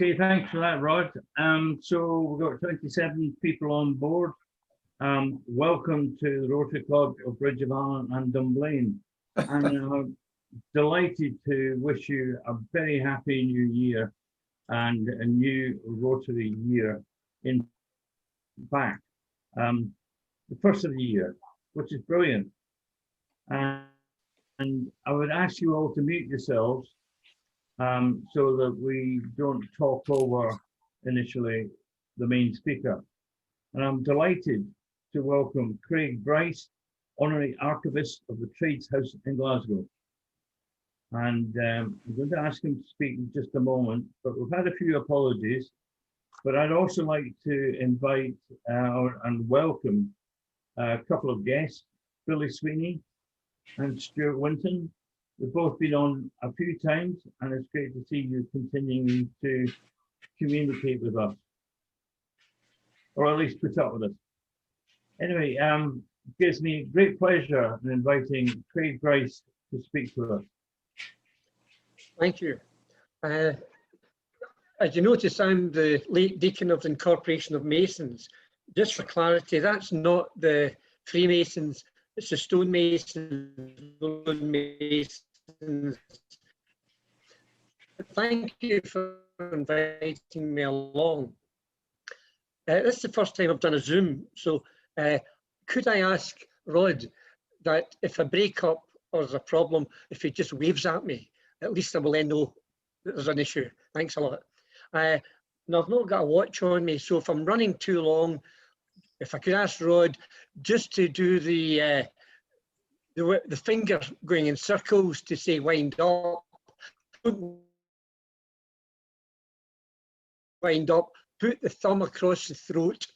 Okay, thanks for that, Rod. So we've got 27 people on board. Welcome to the Rotary Club of Bridge of Allan and Dunblane. And I'm delighted to wish you a very happy new year and a new Rotary year. In fact, the first of the year, which is brilliant. And I would ask you all to mute yourselves so that we don't talk over initially the main speaker. And I'm delighted to welcome Craig Bryce, Honorary Archivist of the Trades House in Glasgow. And I'm going to ask him to speak in just a moment, but we've had a few apologies. But I'd also like to invite and welcome a couple of guests, Billy Sweeney and Stuart Winton. They've both been on a few times, and it's great to see you continuing to communicate with us, or at least put up with us. Anyway, it gives me great pleasure in inviting Craig Bryce to speak to us. Thank you. As you notice, I'm the late Deacon of the Incorporation of Masons. Just for clarity, that's not the Freemasons, it's the stonemasons. Thank you for inviting me along. This is the first time I've done a Zoom, so could I ask Rod that if I break up or there's a problem, if he just waves at me, at least I will then know that there's an issue. Thanks a lot. Now I've not got a watch on me, so if I'm running too long, if I could ask Rod just to do the finger going in circles to say wind up, wind up, put the thumb across the throat,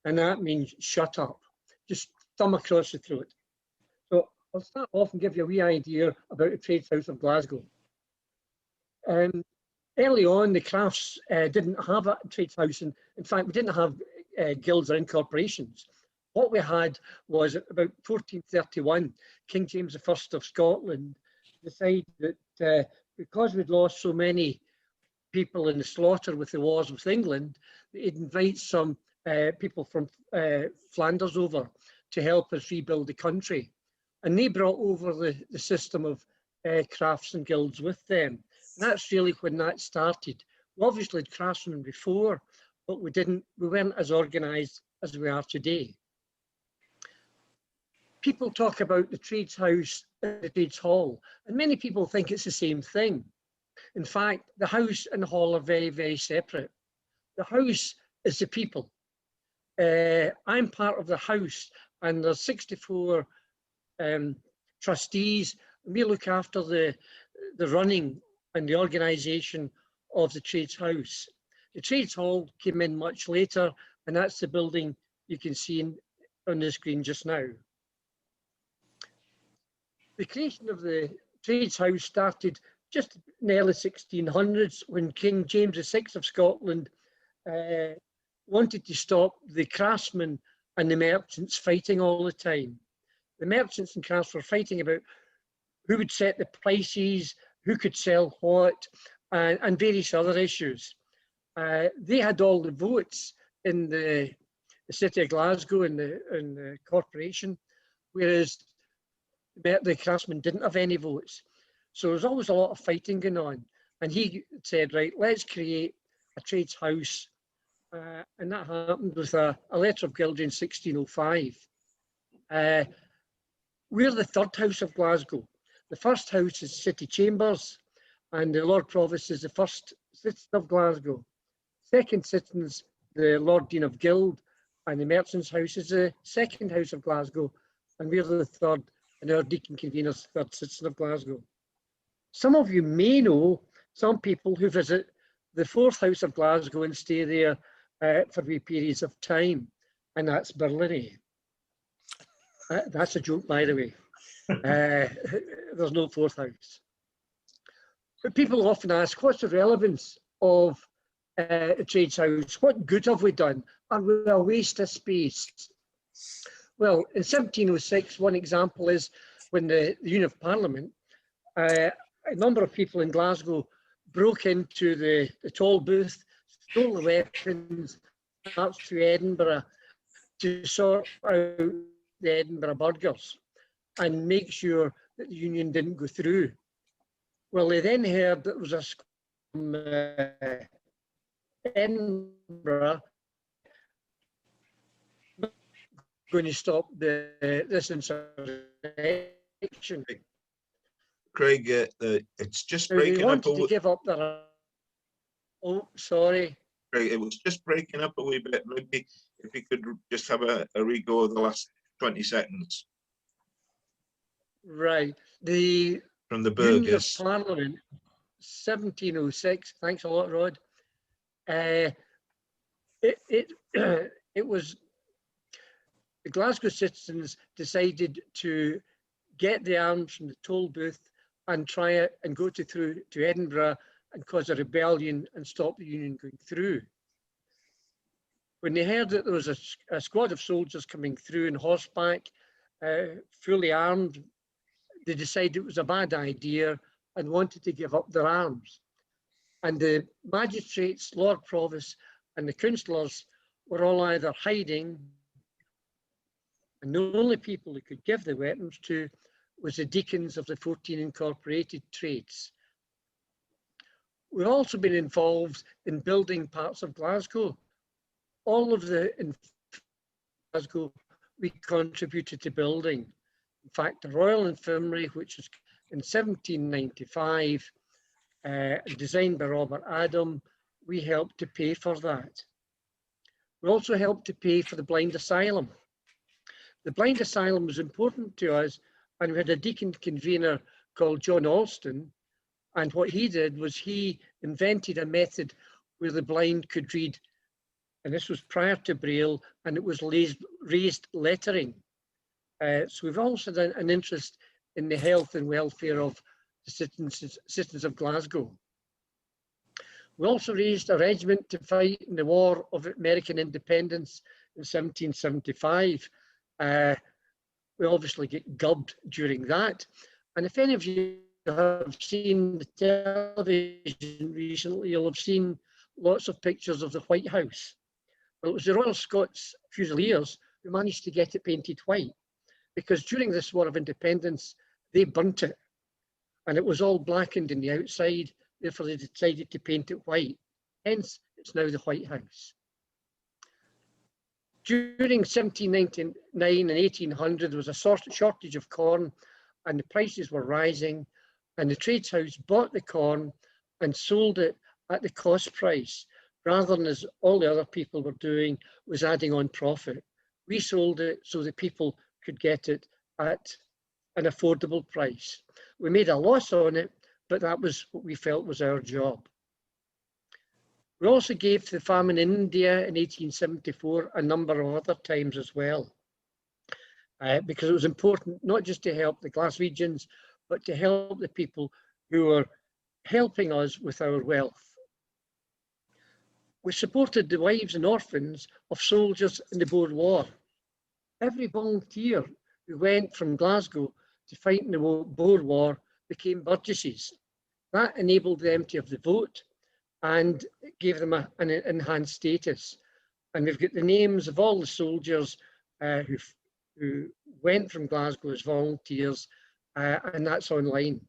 and that means shut up. Just thumb across the throat. So I'll start off and give you a wee idea about the Trades House of Glasgow. Early on, the crafts didn't have a trades house, and in fact, we didn't have guilds or incorporations. What we had was about 1431, King James I of Scotland decided that because we'd lost so many people in the slaughter with the wars with England, he'd invite some people from Flanders over to help us rebuild the country. And they brought over the system of crafts and guilds with them. And that's really when that started. We obviously had craftsmen before, but we weren't as organised as we are today. People talk about the trades house and the trades hall, and many people think it's the same thing. In fact, the house and the hall are very, very separate. The house is the people. I'm part of the house, and there's 64 trustees, and we look after the running and the organisation of the trades house. The trades hall came in much later, and that's the building you can see on the screen just now. The creation of the trades house started just in the early 1600s when King James VI of Scotland wanted to stop the craftsmen and the merchants fighting all the time. The merchants and crafts were fighting about who would set the prices, who could sell what, and various other issues. They had all the votes in the city of Glasgow and the corporation, whereas the craftsmen didn't have any votes. So there was always a lot of fighting going on. And he said, right, let's create a trades house. And that happened with a letter of guild in 1605. We're the third house of Glasgow. The first house is City Chambers, and the Lord Provost is the first citizen of Glasgow. Second citizen is the Lord Dean of Guild, and the Merchants' House is the second house of Glasgow, and we're the third, and our Deacon Convener's third citizen of Glasgow. Some of you may know some people who visit the fourth house of Glasgow and stay there for wee periods of time, and that's Birley. That's a joke, by the way. There's no fourth house. But people often ask, what's the relevance of a trades house? What good have we done? Are we a waste of space? Well, in 1706, one example is when the Union of Parliament, a number of people in Glasgow broke into the toll booth, stole the weapons, marched to Edinburgh to sort out the Edinburgh burghers and make sure that the union didn't go through. Well, they then heard that there was a squad from Edinburgh going to stop this insurrection. Craig, it's just Now, they breaking up. wanted to give up their. Oh, sorry. Craig, it was just breaking up a wee bit. Maybe if you could just have a re-go of the last 20 seconds Right. The from the Union of burghers. Parliament, 1706. Thanks a lot, Rod. It was the Glasgow citizens decided to get the arms from the toll booth and try it and go through to Edinburgh and cause a rebellion and stop the union going through. When they heard that there was a squad of soldiers coming through on horseback, fully armed, they decided it was a bad idea and wanted to give up their arms. And the magistrates, Lord Provost, and the councillors were all either hiding, and the only people who could give the weapons to was the deacons of the 14 incorporated trades. We've also been involved in building parts of Glasgow. All of the in Glasgow we contributed to building. In fact, the Royal Infirmary, which was in 1795, designed by Robert Adam, we helped to pay for that. We also helped to pay for the Blind Asylum. The Blind Asylum was important to us, and we had a deacon convener called John Alston, and what he did was he invented a method where the blind could read, and this was prior to Braille, and it was raised lettering. So we've also had an interest in the health and welfare of the citizens of Glasgow. We also raised a regiment to fight in the War of American Independence in 1775. We obviously get gubbed during that. And if any of you have seen the television recently, you'll have seen lots of pictures of the White House. Well, it was the Royal Scots Fusiliers who managed to get it painted white, because during this War of Independence, they burnt it and it was all blackened in the outside. Therefore, they decided to paint it white. Hence, it's now the White House. During 1799 and 1800, there was a shortage of corn and the prices were rising, and the trades house bought the corn and sold it at the cost price, rather than as all the other people were doing, was adding on profit. We sold it so the people could get it at an affordable price. We made a loss on it, but that was what we felt was our job. We also gave to the famine in India in 1874, a number of other times as well, because it was important not just to help the Glaswegians, but to help the people who were helping us with our wealth. We supported the wives and orphans of soldiers in the Boer War. Every volunteer who went from Glasgow to fight in the Boer War became burgesses. That enabled them to have the vote and gave them an enhanced status. And we've got the names of all the soldiers who went from Glasgow as volunteers, and that's online.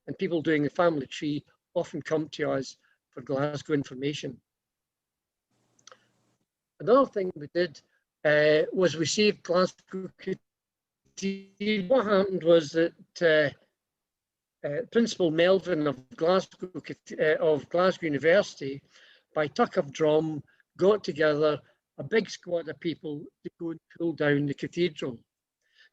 And people doing the family tree often come to us for Glasgow information. Another thing we did was we saved Glasgow Cathedral. What happened was that Principal Melvin of Glasgow University, by tuck of drum, got together a big squad of people to go and pull down the cathedral.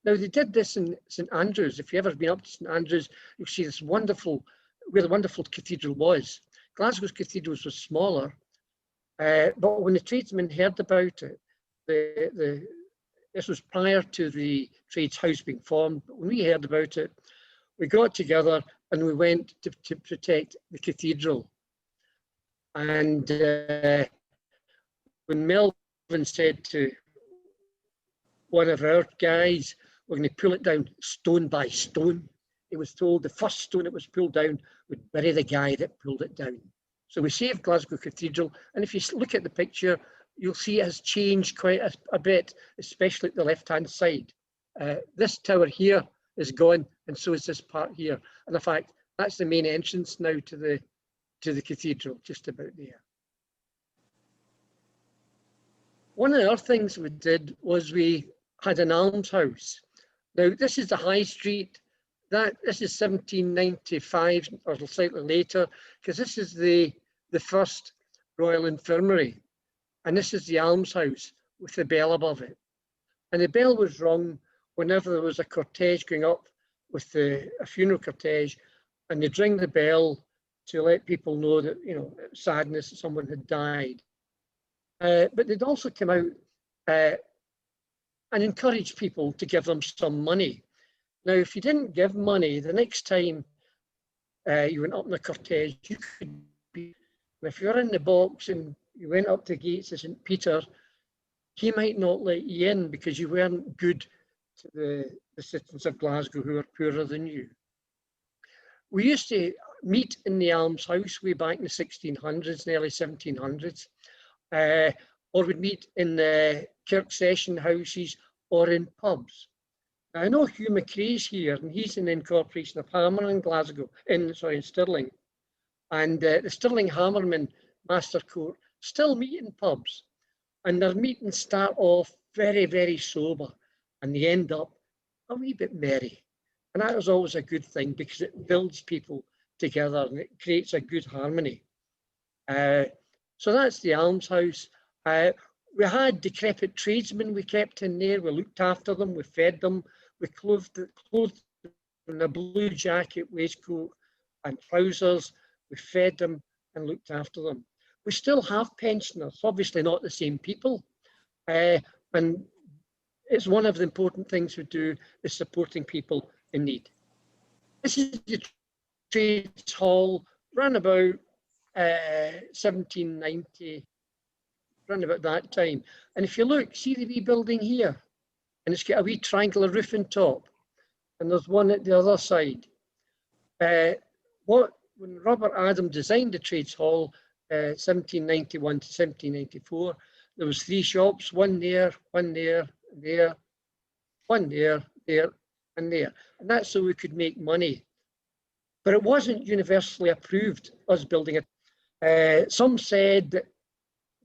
Now, they did this in St Andrews. If you've ever been up to St Andrews, you'll see this wonderful, where the wonderful cathedral was. Glasgow's cathedral was smaller, but when the tradesmen heard about it, this was prior to the Trades House being formed, but when we heard about it, we got together and we went to protect the cathedral. And when Melvin said to one of our guys, we're going to pull it down stone by stone, he was told the first stone that was pulled down would bury the guy that pulled it down. So we saved Glasgow Cathedral, and if you look at the picture, you'll see it has changed quite a bit, especially at the left-hand side. This tower here is gone, and so is this part here. And in fact, that's the main entrance now to the cathedral, just about there. One of the other things we did was we had an almshouse. Now, this is the High Street. This is 1795 or slightly later, because this is the first Royal Infirmary. And this is the almshouse with the bell above it. And the bell was rung whenever there was a cortege going up with a funeral cortege, and they'd ring the bell to let people know that, you know, sadness that someone had died. But they'd also come out and encourage people to give them some money. Now, if you didn't give money, the next time you went up in the cortege, you could be, if you're in the box and you went up to gates of St. Peter, he might not let you in because you weren't good to the citizens of Glasgow who are poorer than you. We used to meet in the almshouse way back in the 1600s and early 1700s, or we'd meet in the Kirk session houses or in pubs. Now, I know Hugh McCree's here, and he's in the incorporation of Hammer in Glasgow, in Stirling. And the Stirling Hammermen Master Court still meet in pubs, and their meetings start off very, very sober, and they end up a wee bit merry. And that is always a good thing because it builds people together and it creates a good harmony. So that's the almshouse. We had decrepit tradesmen we kept in there. We looked after them, we fed them, we clothed them in a blue jacket, waistcoat and trousers. We fed them and looked after them. We still have pensioners, obviously not the same people. And it's one of the important things we do is supporting people in need. This is the Trades Hall, ran about 1790, around about that time. And if you look, see the wee building here, and it's got a wee triangular roof on top, and there's one at the other side. When Robert Adam designed the Trades Hall, 1791 to 1794, there was 3 shops, one there, one there, there, one there, and there. And that's so we could make money. But it wasn't universally approved, us building it. Some said that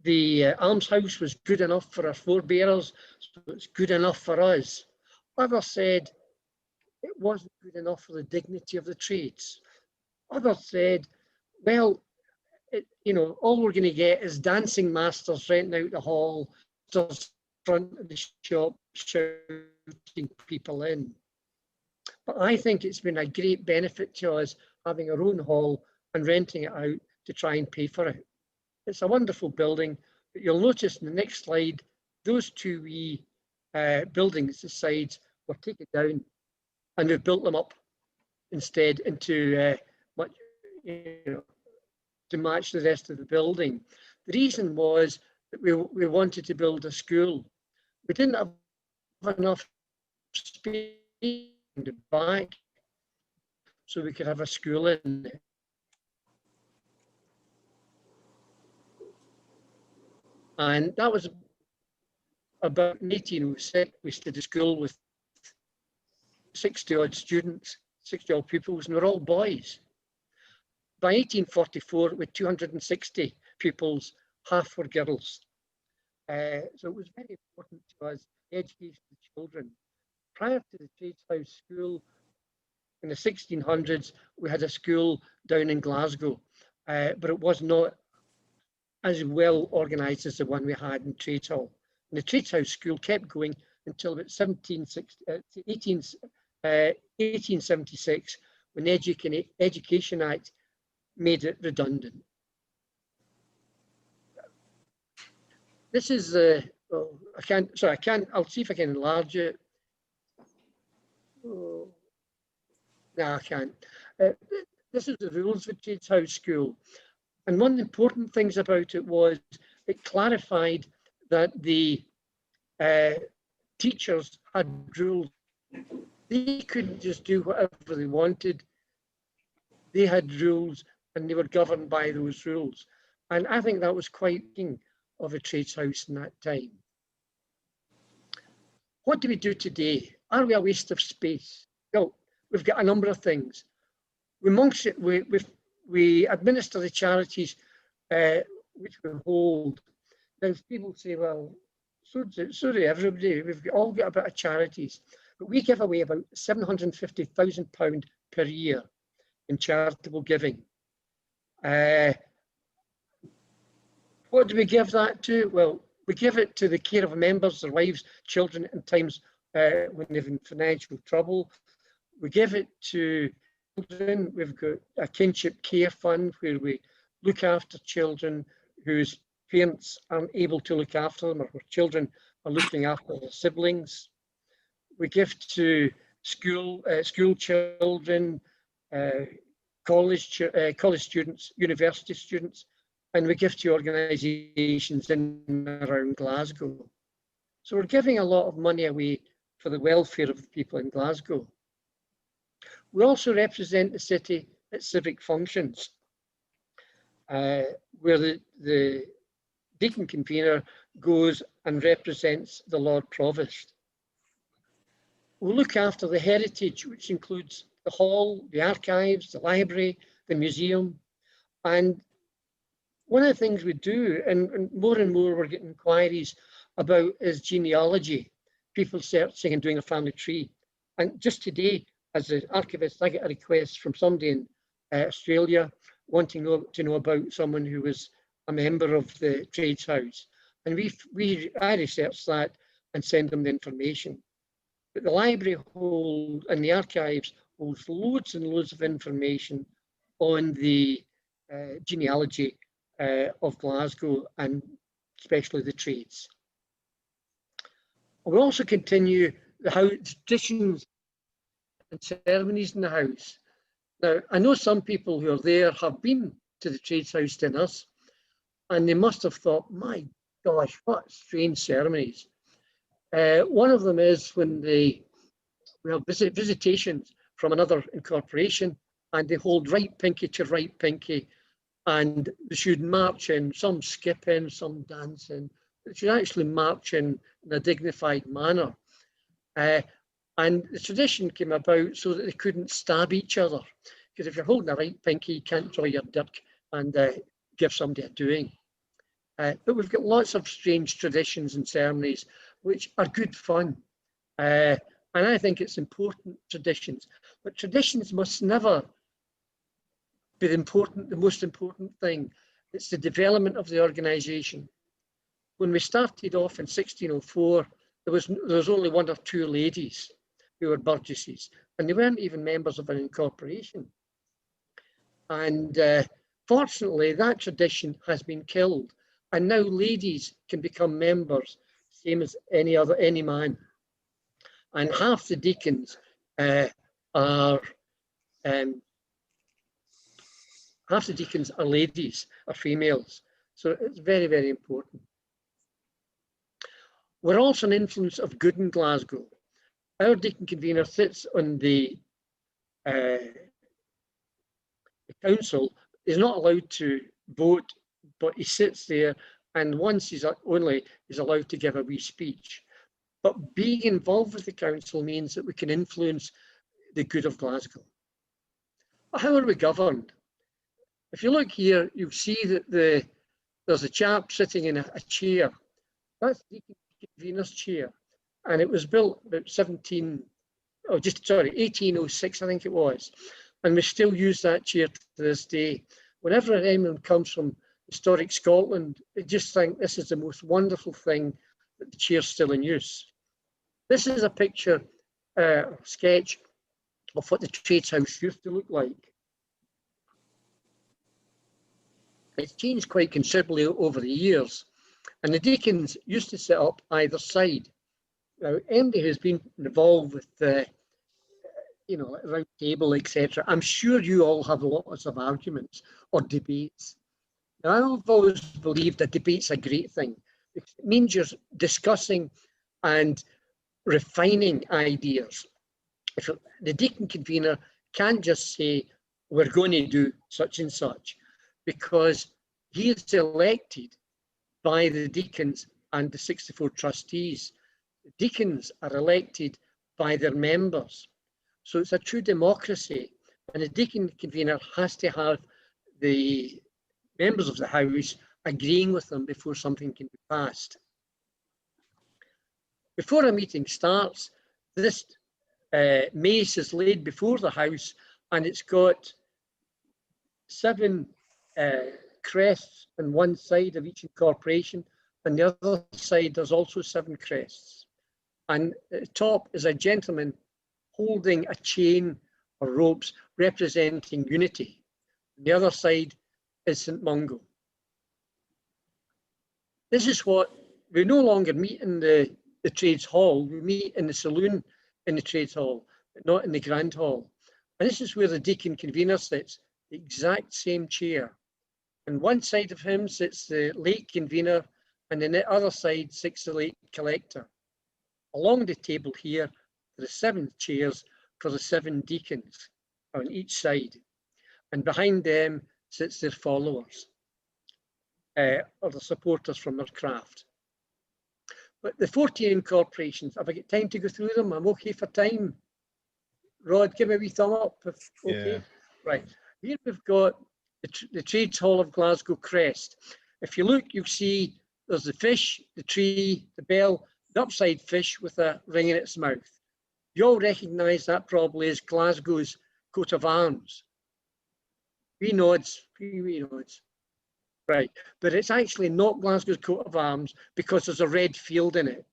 the almshouse was good enough for our forebears, so it's good enough for us. Others said it wasn't good enough for the dignity of the trades. Others said, well, all we're going to get is dancing masters renting out the hall, just front of the shop shouting people in. But I think it's been a great benefit to us having our own hall and renting it out to try and pay for it. It's a wonderful building, but you'll notice in the next slide, those 2 wee buildings, the sides, were taken down and we've built them up instead into to match the rest of the building. The reason was that we wanted to build a school. We didn't have enough space in the back so we could have a school in there. And that was about 1806. We started a school with 60 odd students, 60 odd pupils, and we're all boys. By 1844, with 260 pupils, half were girls. So it was very important to us, education of children. Prior to the Trades House School, in the 1600s, we had a school down in Glasgow, but it was not as well organised as the one we had in Trades Hall. And the Trades House School kept going until about 1876, when the Education Act made it redundant. This is I'll see if I can enlarge it. Oh, no, I can't. This is the rules of Trades House School. And one of the important things about it was it clarified that the teachers had rules They couldn't just do whatever they wanted. They had rules and they were governed by those rules. And I think that was quite king of a trades house in that time. What do we do today? Are we a waste of space? Well, we've got a number of things. We administer the charities which we hold. Now, people say, well, so do everybody. We've all got a bit of charities. But we give away about £750,000 per year in charitable giving. What do we give that to? Well, we give it to the care of members, their wives, children in times when they're in financial trouble. We give it to children. We've got a kinship care fund where we look after children whose parents aren't able to look after them, or where children are looking after their siblings. We give to school children, college students, university students, and we give to organisations in and around Glasgow. So we're giving a lot of money away for the welfare of the people in Glasgow. We also represent the city at civic functions, where the Deacon Convener goes and represents the Lord Provost. We look after the heritage, which includes the hall, the archives, the library, the museum. And one of the things we do, and more we're getting inquiries about, is genealogy, people searching and doing a family tree. And just today, as an archivist, I get a request from somebody in Australia wanting to know about someone who was a member of the Trades House. And I research that and send them the information. But the library and the archives holds loads and loads of information on the genealogy of Glasgow, and especially the trades. We also continue the house traditions and ceremonies in the house. Now, I know some people who are there have been to the Trades House dinners, and they must have thought, my gosh, what strange ceremonies. One of them is when we have visitations from another incorporation, and they hold right pinky to right pinky, and they should march in, some skipping, some dancing. They should actually march in a dignified manner. And the tradition came about so that they couldn't stab each other. Because if you're holding a right pinky, you can't draw your dirk and give somebody a doing. But we've got lots of strange traditions and ceremonies which are good fun. And I think it's important traditions. But traditions must never be the most important thing. It's the development of the organisation. When we started off in 1604, there was only one or two ladies who were burgesses, and they weren't even members of an incorporation. And fortunately, that tradition has been killed, and now ladies can become members, same as any man. And half the deacons are ladies, are females. So it's very, very important. We're also an influence of good in Glasgow. Our Deacon Convener sits on the council. He's not allowed to vote, but he sits there, and once he's allowed to give a wee speech. But being involved with the council means that we can influence the good of Glasgow. But how are we governed? If you look here, you'll see that there's a chap sitting in a chair. That's Deacon Convener's chair. And it was built about 1806, I think it was. And we still use that chair to this day. Whenever anyone comes from historic Scotland, they just think this is the most wonderful thing, that the chair's still in use. This is a picture, sketch of what the Trades House used to look like. It's changed quite considerably over the years, and the deacons used to sit up either side. Now, anybody who's been involved with the, round table, etc., I'm sure you all have lots of arguments or debates. Now, I've always believed that debate's a great thing. It means you're discussing and refining ideas. if the deacon convener can't just say, we're going to do such and such, because he is elected by the deacons and the 64 trustees. The deacons are elected by their members. So it's a true democracy, and the deacon convener has to have the members of the House agreeing with them before something can be passed. Before a meeting starts, this mace is laid before the House, and it's got 7 crests on one side of each incorporation, and the other side there's also 7 crests. And at the top is a gentleman holding a chain or ropes representing unity. The other side is St Mungo. This is what we no longer meet in the Trades Hall. We meet in the saloon in the Trades Hall, but not in the Grand Hall. And this is where the deacon convener sits, the exact same chair. On one side of him sits the late convener, and on the other side sits the late collector. Along the table here, there are 7 chairs for the 7 deacons on each side. And behind them sits their followers, or the supporters from their craft. But the 14 incorporations, have I got time to go through them? I'm okay for time. Rod, give me a wee thumb up. Okay. Yeah. Right. Here we've got the Trades Hall of Glasgow crest. If you look, you'll see there's the fish, the tree, the bell, the upside fish with a ring in its mouth. You all recognise that probably as Glasgow's coat of arms. Wee nods, wee nods. Right, but it's actually not Glasgow's coat of arms because there's a red field in it.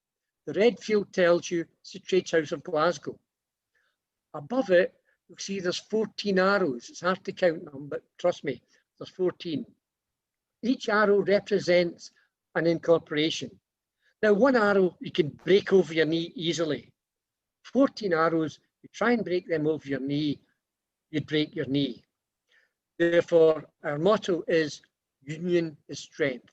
The red field tells you it's the Trades House of Glasgow. Above it, you'll see there's 14 arrows. It's hard to count them, but trust me, there's 14. Each arrow represents an incorporation. Now, one arrow you can break over your knee easily. 14 arrows, you try and break them over your knee, you'd break your knee. Therefore, our motto is union is strength.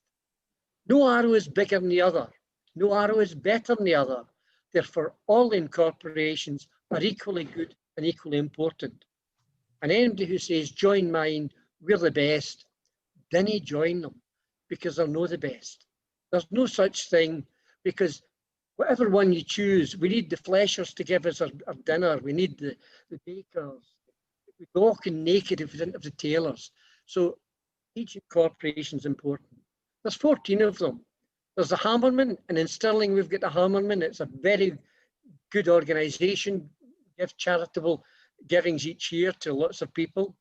No arrow is bigger than the other. No arrow is better than the other. Therefore, all incorporations are equally good and equally important. And anybody who says, join mine, we're the best, then you join them because they're no the best. There's no such thing, because whatever one you choose, we need the fleshers to give us our dinner. We need the bakers. We'd be walking naked if we didn't have the tailors. So each incorporation is important. There's 14 of them. There's the Hammerman, and in Stirling we've got the Hammerman. It's a very good organisation, give charitable givings each year to lots of people.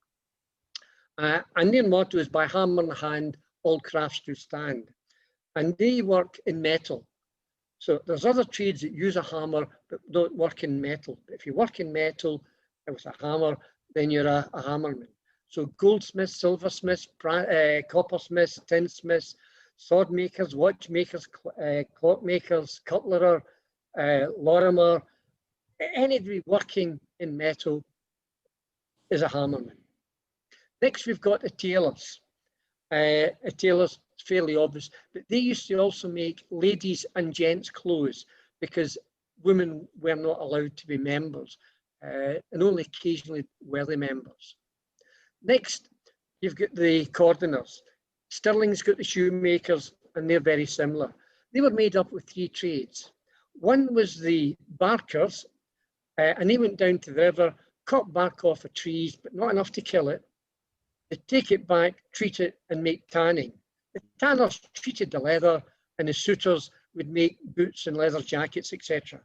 And their motto is, by hammer in hand, all crafts do stand. And they work in metal. So there's other trades that use a hammer but don't work in metal. But if you work in metal with a hammer, then you're a hammerman. So goldsmiths, silversmiths, coppersmiths, tinsmiths, sword makers, watchmakers, clockmakers, cutlerer, lorimer, anybody working in metal is a hammerman. Next, we've got the tailors. Tailors, it's fairly obvious, but they used to also make ladies and gents clothes because women were not allowed to be members, and only occasionally were they members. Next, you've got the cordoners. Stirling's got the shoemakers, and they're very similar. They were made up with 3 trades. One was the barkers, and they went down to the river, cut bark off of trees, but not enough to kill it. They take it back, treat it, and make tanning. The tanners treated the leather, and the suitors would make boots and leather jackets, etc.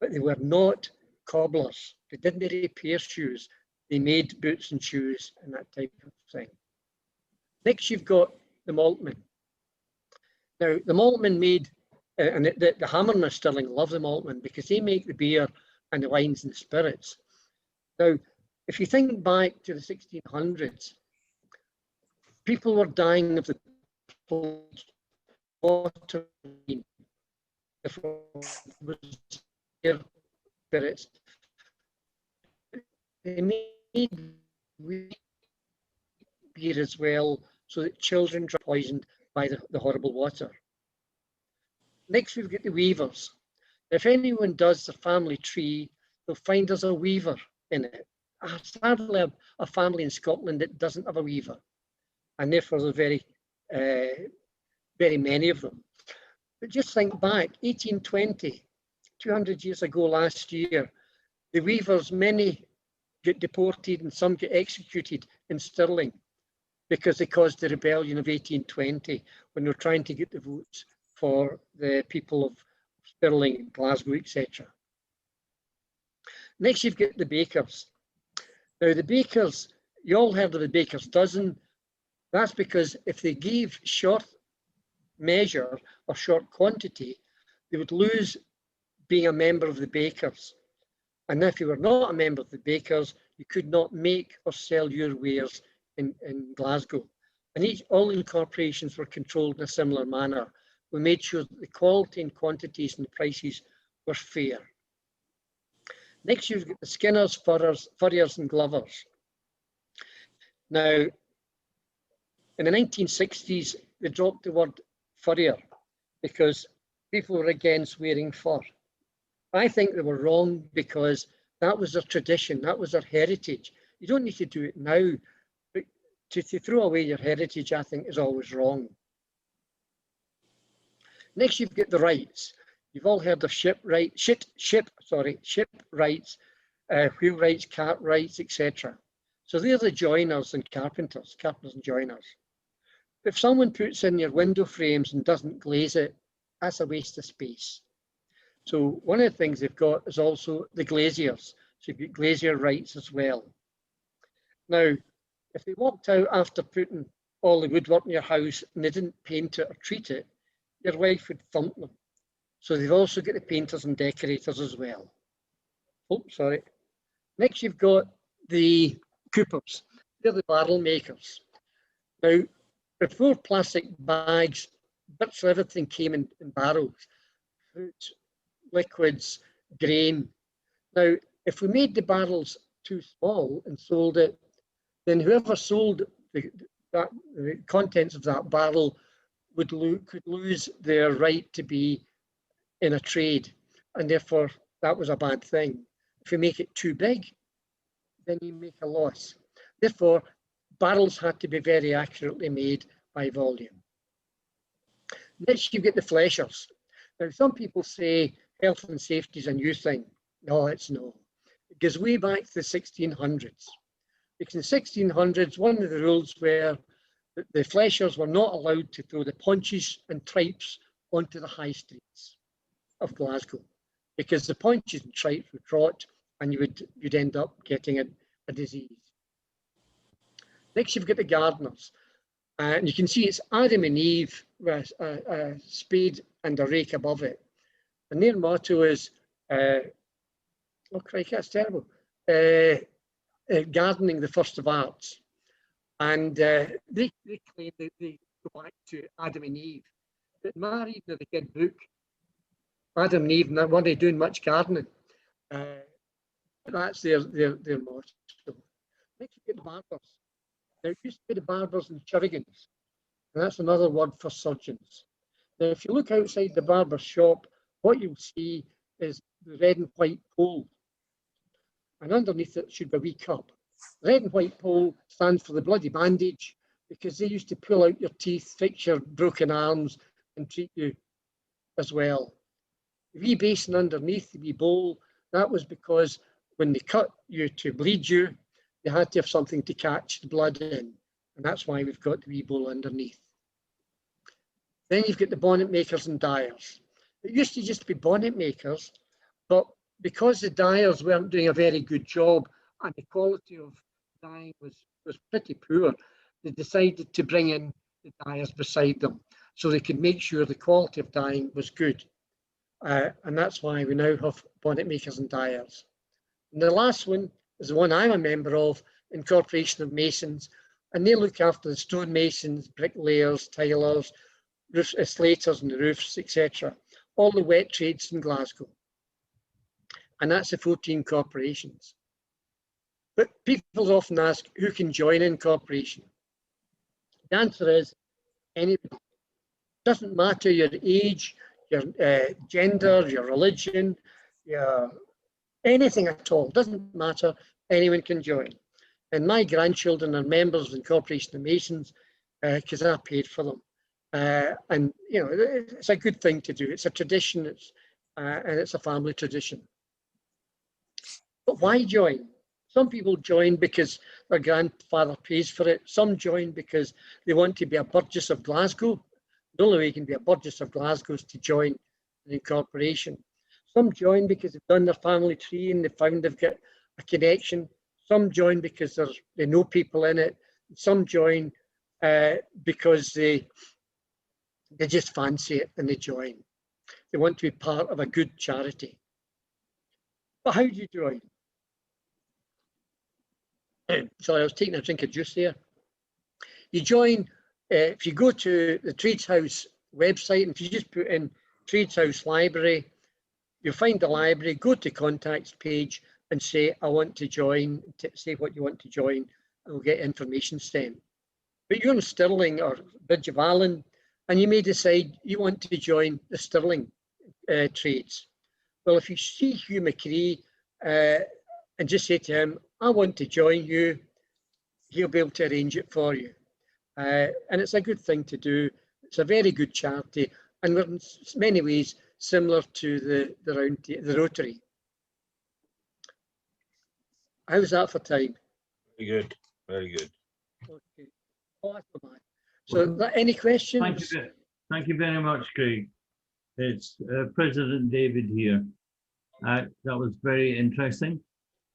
But they were not cobblers. They didn't repair shoes. They made boots and shoes and that type of thing. Next, you've got the maltmen. Now, the maltmen made, and the hammermen of Stirling love the maltmen because they make the beer and the wines and the spirits. Now, if you think back to the 1600s, people were dying of the water spirits. They made beer as well, so that children drank poisoned by the horrible water. Next, we've got the weavers. If anyone does the family tree, they'll find there's a weaver in it. Sadly, a family in Scotland that doesn't have a weaver, and therefore there's very many of them. But just think back, 1820, 200 years ago last year, the weavers, many get deported and some get executed in Stirling because they caused the rebellion of 1820 when they were trying to get the votes for the people of Stirling, Glasgow, etc. Next, you've got the bakers. Now, the bakers, you all heard of the baker's dozen. That's because if they gave short measure or short quantity, they would lose being a member of the bakers. And if you were not a member of the bakers, you could not make or sell your wares in Glasgow. And all the corporations were controlled in a similar manner. We made sure that the quality and quantities and the prices were fair. Next, you've got the skinners, furriers and glovers. Now, in the 1960s, they dropped the word furrier because people were against wearing fur. I think they were wrong because that was their tradition, that was their heritage. You don't need to do it now, but to throw away your heritage, I think, is always wrong. Next, you've got the rights. You've all heard of ship rights, wheel rights, cart rights, etc. So they're the joiners and carpenters and joiners. If someone puts in your window frames and doesn't glaze it, that's a waste of space. So one of the things they've got is also the glaziers. So you've got glazier rights as well. Now, if they walked out after putting all the woodwork in your house and they didn't paint it or treat it, your wife would thump them. So they've also got the painters and decorators as well. Oh, sorry. Next, you've got the coopers. They're the barrel makers. Now, before plastic bags, bits of everything came in barrels, fruit, liquids, grain. Now, if we made the barrels too small and sold it, then whoever sold the contents of that barrel could lose their right to be in a trade, and therefore that was a bad thing. If you make it too big, then you make a loss. Therefore, barrels had to be very accurately made by volume. Next, you get the fleshers. Now, some people say health and safety is a new thing. No, it's not. It goes way back to the 1600s. Because in the 1600s, one of the rules were that the fleshers were not allowed to throw the paunches and tripes onto the high streets of Glasgow, because the paunches and tripes would rot and you'd end up getting a disease. Next, you've got the gardeners. And you can see it's Adam and Eve with a spade and a rake above it. And their motto is, oh crikey, that's terrible, gardening the first of arts. And they claim that they go back to Adam and Eve. But my reading of the kid book, Adam and Eve weren't doing much gardening. That's their motto. Next, you get the barbers. Now, it used to be the barbers and chirurgeons, and that's another word for surgeons. Now, if you look outside the barber shop, what you'll see is the red and white pole, and underneath it should be a wee cup. The red and white pole stands for the bloody bandage, because they used to pull out your teeth, fix your broken arms, and treat you as well. The wee basin underneath, the wee bowl, that was because when they cut you to bleed you, they had to have something to catch the blood in, and that's why we've got the wee bowl underneath. Then you've got the bonnet makers and dyers. It used to just be bonnet makers, but because the dyers weren't doing a very good job and the quality of dyeing was pretty poor, they decided to bring in the dyers beside them so they could make sure the quality of dyeing was good. And that's why we now have bonnet makers and dyers. And the last one is the one I'm a member of, Incorporation of Masons, and they look after the stonemasons, bricklayers, tilers, slaters and the roofs, etc. All the wet trades in Glasgow. And that's the 14 corporations. But people often ask, who can join an incorporation? The answer is anybody. It doesn't matter your age, your gender, your religion, anything at all, doesn't matter, anyone can join. And my grandchildren are members of the Corporation of Masons because I paid for them. And you know, it's a good thing to do. It's a tradition, and it's a family tradition. But why join? Some people join because their grandfather pays for it. Some join because they want to be a Burgess of Glasgow. The only way you can be a Burgess of Glasgow is to join an incorporation. Some join because they've done their family tree and they found they've got a connection. Some join because they know people in it. Some join because they just fancy it and they join. They want to be part of a good charity. But how do you join? Sorry, I was taking a drink of juice there. You join, if you go to the Trades House website, and if you just put in Trades House Library, you'll find the library, go to contacts page and say, I want to join, say what you want to join, and we'll get information sent. But you're in Stirling or Bridge of Allen, and you may decide you want to join the Stirling trades. Well, if you see Hugh McCree and just say to him, I want to join you, he'll be able to arrange it for you. And it's a good thing to do. It's a very good charity, and we're in many ways similar to the Rotary. How's that for time? Very good, very good. Okay. Oh, that's not bad. So, any questions? Thank you very much, Craig. It's President David here. That was very interesting.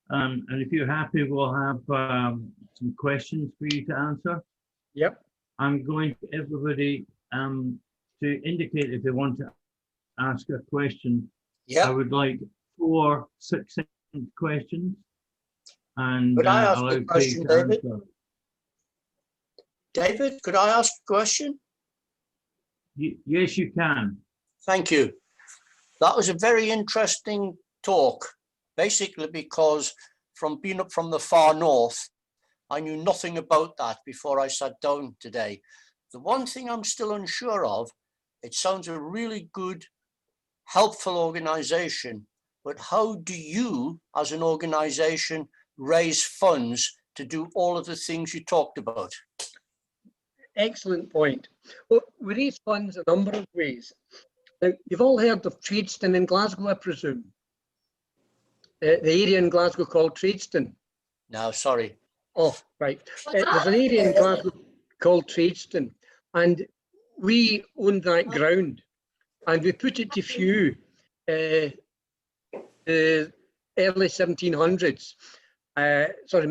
And if you're happy, we'll have some questions for you to answer. Yep. I'm going to everybody to indicate if they want to ask a question. Yeah. I would like 4 succinct questions. And Could I ask allow a Craig question, to David? answer. David, could I ask a question? Yes, you can. Thank you. That was a very interesting talk, basically because from being up from the far north, I knew nothing about that before I sat down today. The one thing I'm still unsure of, it sounds a really good, helpful organization, but how do you, as an organization, raise funds to do all of the things you talked about? Excellent point. Well, we raise funds a number of ways. Now, you've all heard of Tradeston in Glasgow, I presume. The area in Glasgow called Tradeston. No, sorry. Oh, right. There's an area in Glasgow called Tradeston, and we own that ground, and we put it to view the early 1700s, sorry,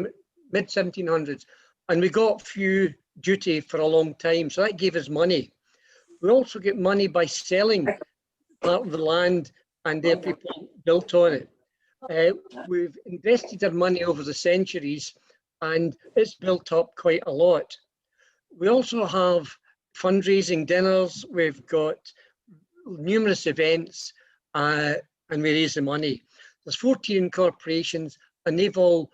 mid 1700s, and we got few duty for a long time, so that gave us money. We also get money by selling part of the land, and their people built on it. We've invested our money over the centuries, and it's built up quite a lot. We also have fundraising dinners, we've got numerous events, and we raise the money. There's 14 corporations, and they've all,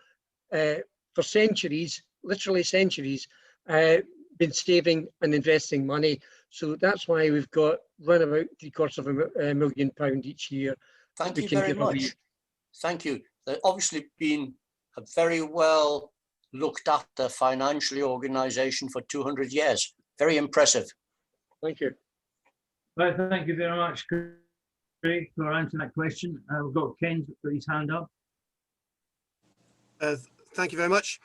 for centuries, literally centuries, been saving and investing money. So that's why we've got run about £750,000 each year. Thank you very much. Thank you. They've obviously been a very well looked after financially organization for 200 years. Very impressive. Thank you. Well, thank you very much, Craig, for answering that question. We've got Ken put his hand up. Thank you very much.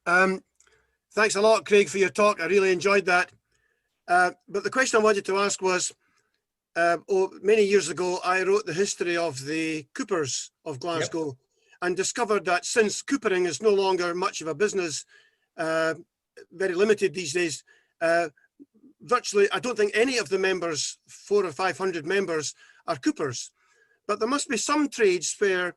Thanks a lot, Craig, for your talk. I really enjoyed that. But the question I wanted to ask was, many years ago, I wrote the history of the coopers of Glasgow, and discovered that since coopering is no longer much of a business, very limited these days, virtually, I don't think any of the members, 400 or 500 members, are coopers. But there must be some trades where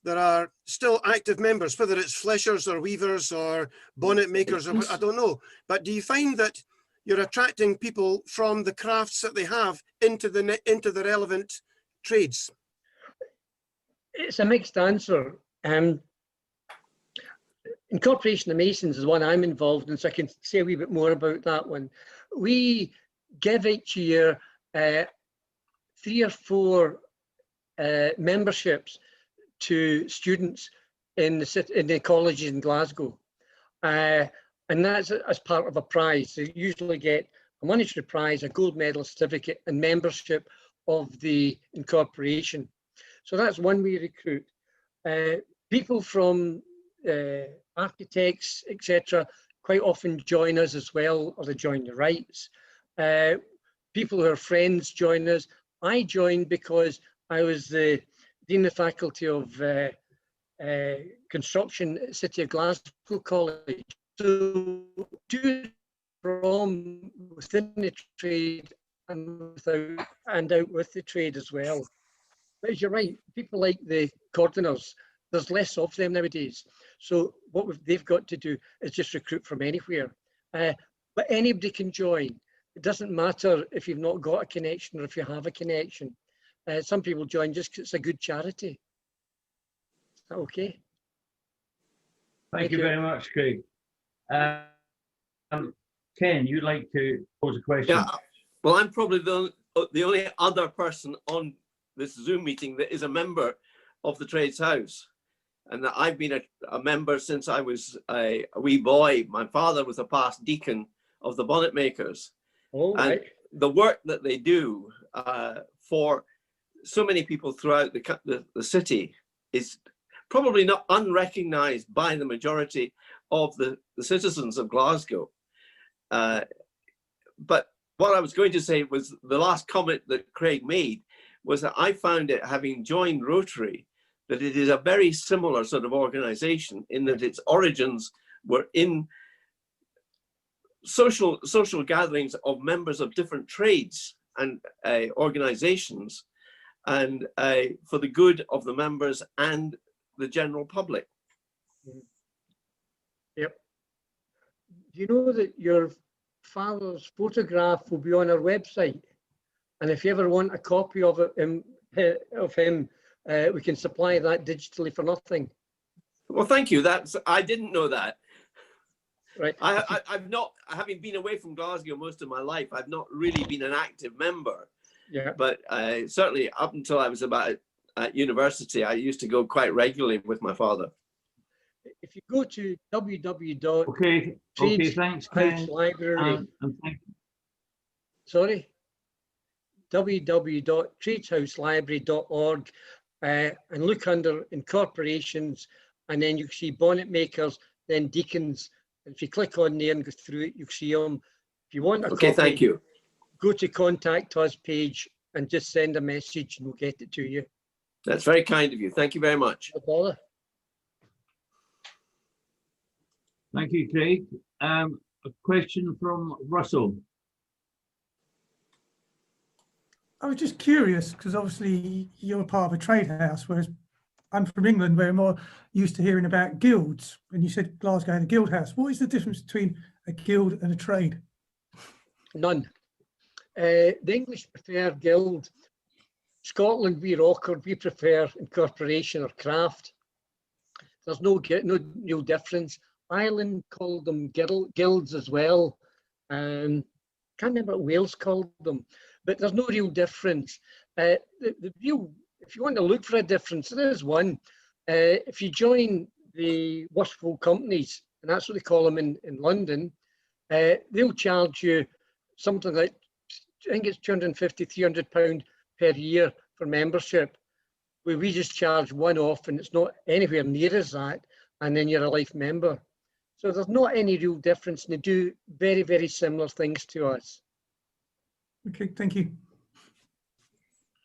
there are still active members, whether it's fleshers or weavers or bonnet makers, or I don't know. But do you find that you're attracting people from the crafts that they have into the relevant trades? It's a mixed answer. Incorporation of Masons is one I'm involved in, so I can say a wee bit more about that one. We give each year 3 or 4 memberships to students in the colleges in Glasgow. And that's as part of a prize. They usually get a monetary prize, a gold medal certificate, and membership of the incorporation. So that's one way recruit. People from architects, etc., quite often join us as well, or they join the Rights. People who are friends join us. I joined because I was the Dean of Faculty of Construction at City of Glasgow College. So do from within the trade and without and out with the trade as well. But you're right, people like the cordoners, there's less of them nowadays. So what they've got to do is just recruit from anywhere. But anybody can join. It doesn't matter if you've not got a connection or if you have a connection. Some people join just because it's a good charity. Is that okay? Thank you very much, Craig. Ken, you'd like to pose a question? Yeah, well, I'm probably the only other person on this Zoom meeting that is a member of the Trades House, and that I've been a member since I was a wee boy. My father was a past deacon of the bonnet makers. Oh, and right. the work that they do for so many people throughout the city is probably not unrecognized by the majority of the citizens of Glasgow. But what I was going to say was the last comment that Craig made was that I found it, having joined Rotary, that it is a very similar sort of organization in that its origins were in social gatherings of members of different trades and organizations, and for the good of the members and the general public. Yep. Do you know that your father's photograph will be on our website? And if you ever want a copy of him, we can supply that digitally for nothing. Well, thank you. I didn't know that. Right. I've not, having been away from Glasgow most of my life, I've not really been an active member. Yeah. But certainly up until I was about at university, I used to go quite regularly with my father. If you go to www. Okay, thanks, Ken. Library. And thank Sorry. www.tradeshouselibrary.org and look under incorporations, and then you see bonnet makers, then deacons. If you click on there and go through it, you see them. If you want a Okay, copy, thank you. go to contact us page and just send a message and we'll get it to you. That's very kind of you. Thank you very much. No bother. Thank you, Craig. A question from Russell. I was just curious because obviously you're part of a trade house, whereas I'm from England, where we're more used to hearing about guilds. And you said Glasgow had a guild house. What is the difference between a guild and a trade? None. The English prefer guild. Scotland, we're awkward. We prefer incorporation or craft. There's no real difference. Ireland called them guilds as well. Can't remember what Wales called them, but there's no real difference. The real, if you want to look for a difference, there is one. If you join the worshipful companies, and that's what they call them in London, they'll charge you something like, I think it's £250, £300 per year for membership, where we just charge one off and it's not anywhere near as that, and then you're a life member. So there's not any real difference, and they do very, very similar things to us. Okay, thank you.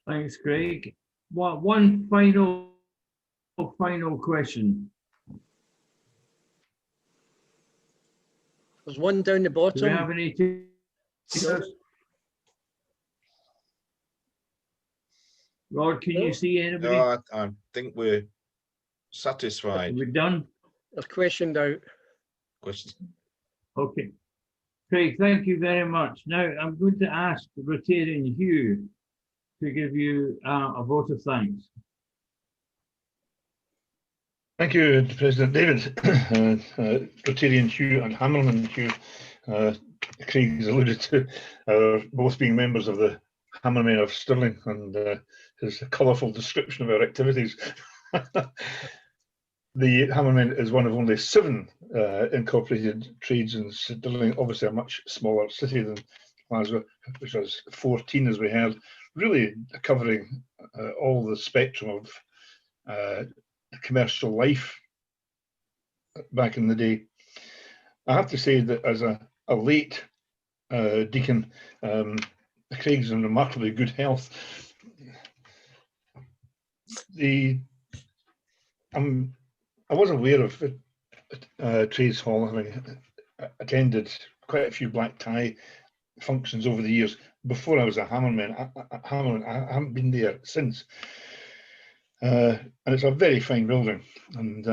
Thanks, Craig. One final question. There's one down the Do we bottom. have any takers? Rod, can you see anybody? No, I think we're satisfied. We're done. They're questioned out. Question. Okay. Craig, thank you very much. Now I'm going to ask Rotarian Hugh to give you a vote of thanks. Thank you, President David. Rotarian Hugh and Hammerman Hugh, Craig has alluded to, both being members of the Hammermen of Stirling, and his colourful description of our activities The Hammermen is one of only 7 incorporated trades in Stirling, obviously a much smaller city than Glasgow, which was 14 as we heard, really covering all the spectrum of commercial life back in the day. I have to say that as a late deacon, Craig's in remarkably good health. I was aware of Trades Hall, having attended quite a few black tie functions over the years before I was a Hammerman. I haven't been there since. And it's a very fine building. And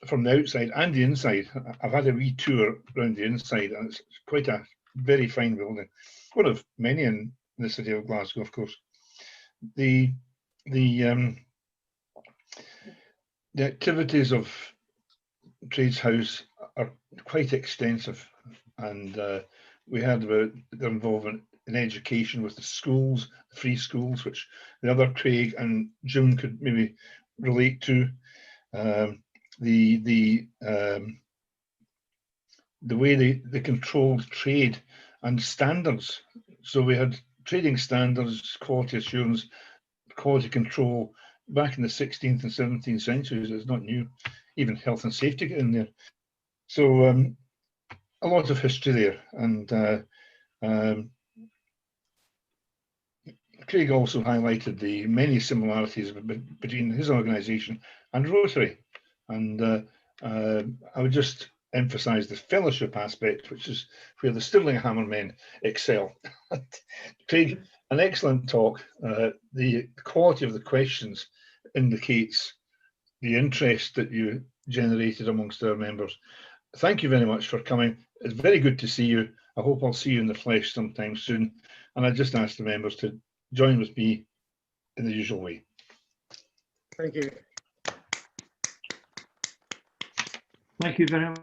from the outside and the inside, I've had a wee tour around the inside, and it's quite a very fine building. One of many in the city of Glasgow, of course. The activities of Trades House are quite extensive, and we heard about their involvement in education with the schools, the free schools, which the other Craig and Jim could maybe relate to. The way they controlled trade and standards. So we had trading standards, quality assurance, quality control back in the 16th and 17th centuries. It's not new. Even health and safety get in there. So a lot of history there. And Craig also highlighted the many similarities between his organisation and Rotary. And I would just emphasise the fellowship aspect, which is where the Stirling Hammermen excel. Craig, an excellent talk. The quality of the questions indicates the interest that you generated amongst our members. Thank you very much for coming. It's very good to see you. I hope I'll see you in the flesh sometime soon. And I just ask the members to join with me in the usual way. Thank you. Thank you very much.